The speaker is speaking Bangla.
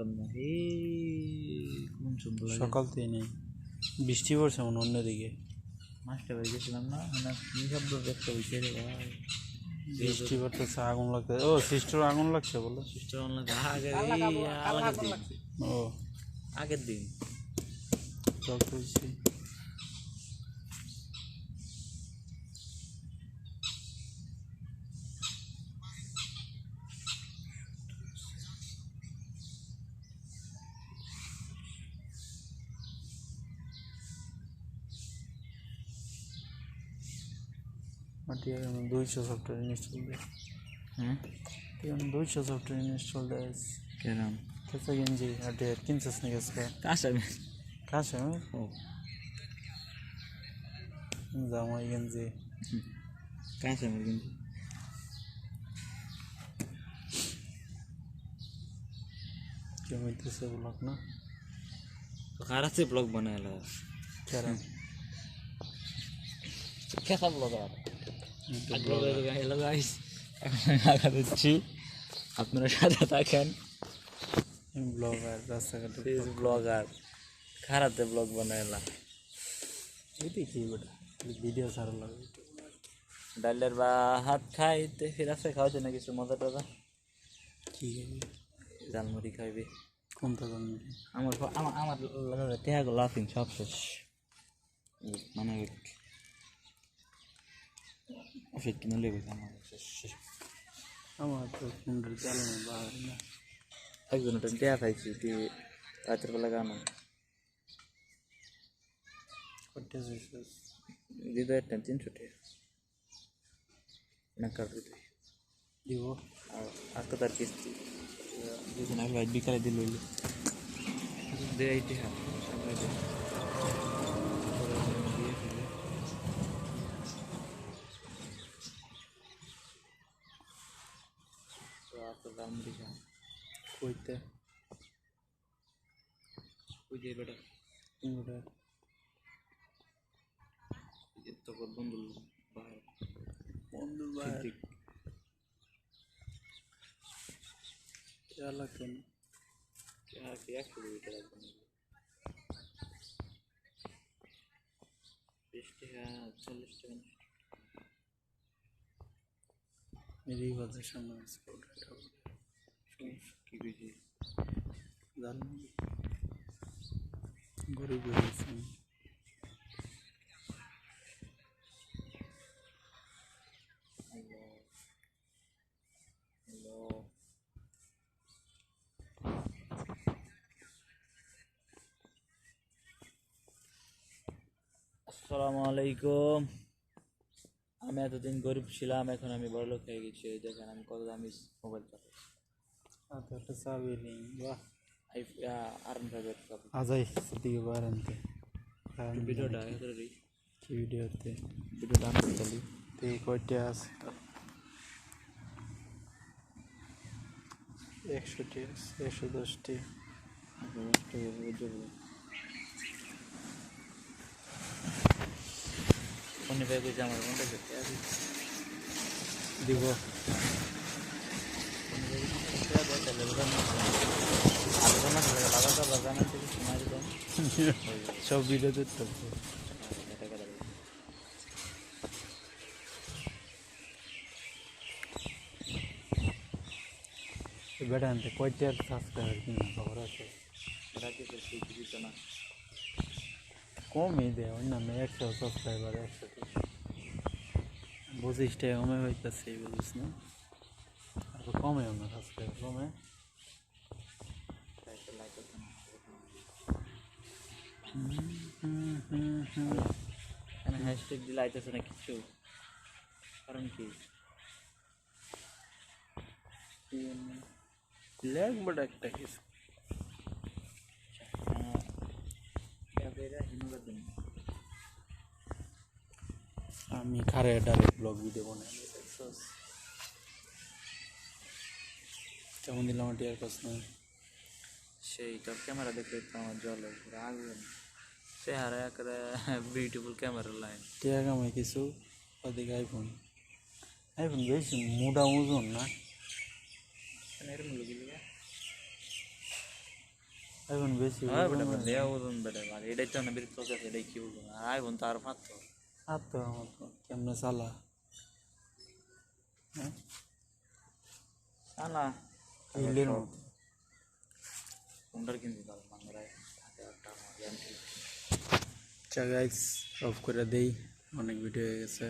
জন্য কোন সুন্দর সকাল থেকে নেই, বৃষ্টি পড়ছে মনে অন্যদিকে। মাছটা হয়ে গেছিলাম না মানে কি শব্দ দেখতে হয়েছে রে ভাই, বৃষ্টি পড়তেছে, আগুন লাগছে। ও সিস্টার আগুন লাগছে বলো। সিস্টার অনলাইন ও আগের দিন জল তুলছি। মাটি এখন 200 সফটওয়্যার ইনস্টল দেয়। এখন 200 সফটওয়্যার ইনস্টল দেয়। কেরাম কেসা গেঞ্জি আর ডেট কিনছিস না কেসকা কাঁচা কাছে ও জামাই গেঞ্জি কাঁচা কিন্তু কেউ হইতেছে ব্লক না খারাপ से ब्लॉग बनायला কেরা कैसा ब्लॉग है ব্লগ হ্যালো গাইস এখন আগা দিচ্ছি আপনারা সাথে থাকেন। ব্লগার রাস্তাঘাটে ফেস ব্লগার খারাপতে ব্লগ বানায়লা এটি কি বেটা ভিডিও সারা লাগে ডালের বা হাত খাইতে ফির আছে খাওয়াতে না কিছু মজা টজা কি জালমুড়ি খাইবি কোনটা জানি আমার আমার আমার টেহাগো লাফিং সব শেষ মানে ফিট কিনে লেগে আমার শেষ আমার তো কুন্ডল চালানো বাহার না একজন ওটা টেহা খাইছি তুই রাতের বেলা গানো করতে চাইছিস হৃদয়ের টেন 300 টাকা না কাটবি তুই দিব আর তো তার কিস্তি দুদিন আগে ভাই বিকালে দিল দে এইটি হ্যাঁ সবাই দে কইতে ওই যে বেটা ওটা তো বন্ধু বাইরে বন্ধু বাইরে ঠিক क्या लगता है क्या क्या किलोमीटर है 20 টাকা 40 টাকা मेरी वजह से मैं इसको उठाता हूँ কি বুঝি জান গরিব হয়েছে আসসালামু আলাইকুম। আমি এতদিন গরিব ছিলাম, এখন আমি বড়লোক হয়ে গেছি। দেখেন আমি কত দামি মোবাইল চালাই। आता है साबी नहीं वाह R5 आजाई सदी के बाहर अंते ভিডিওটা এতটাই की वीडियो होते ভিডিওটা আমি চালি ते कोटे आस 110 टी ফোনে পে কইছে আমার ফোনটা করতে আসি দিব सब वीडियो देते बेटा अंते कोटे सब्सक्राइबर की ना खबर है कम ही दे ना मैं 100 सब्सक्राइबर 100 बुझिस टे हमें होइता से बुझिस ना अब कम है ना सब्सक्राइबर कम है হ্যাশট্যাগ দিলে আইতেছে না কিছু, কারণ কি ল্যাগ বড় একটা কিছু আমি খারে ডাইরেক্ট ব্লগ ভিডিও বানাই কেমন দিলাম টিয়ার প্রশ্ন সেই তোর ক্যামেরা দেখলে তো আমার জলে আগুন চেহারা একেবারে বিউটিফুল ক্যামেরা লাইন টিয়া কামাই কিছু ওদিকে আইফোন আইফোন বেশি মোটা ওজন না এরকম এখন বেশি হ্যাঁ বেটা বেটা দেয়া ওজন বেটা মানে এটাই তো না বেশি প্রসেস এটাই কি বলবো আইফোন তো আর মাত্র আর তো আমার তো কেমনে চালা হ্যাঁ না ইলের মতো কোনটার কিনতে পারবো বাংলায় থাকে একটা আমার গ্যারান্টি আচ্ছা গাইস অফ করে দেই অনেক ভিডিও হয়ে গেছে